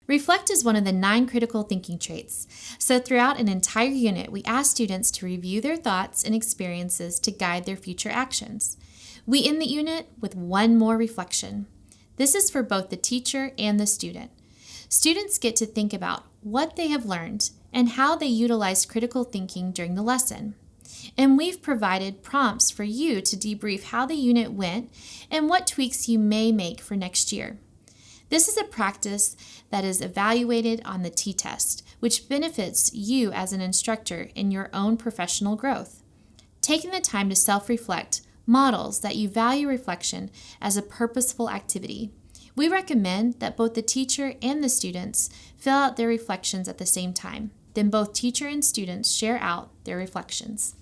Reflect is one of the 9 critical thinking traits. So throughout an entire unit, we ask students to review their thoughts and experiences to guide their future actions. We end the unit with one more reflection. This is for both the teacher and the student. Students get to think about what they have learned and how they utilized critical thinking during the lesson. And we've provided prompts for you to debrief how the unit went and what tweaks you may make for next year. This is a practice that is evaluated on the T-test, which benefits you as an instructor in your own professional growth. Taking the time to self-reflect models that you value reflection as a purposeful activity. We recommend that both the teacher and the students fill out their reflections at the same time. Then both teacher and students share out their reflections.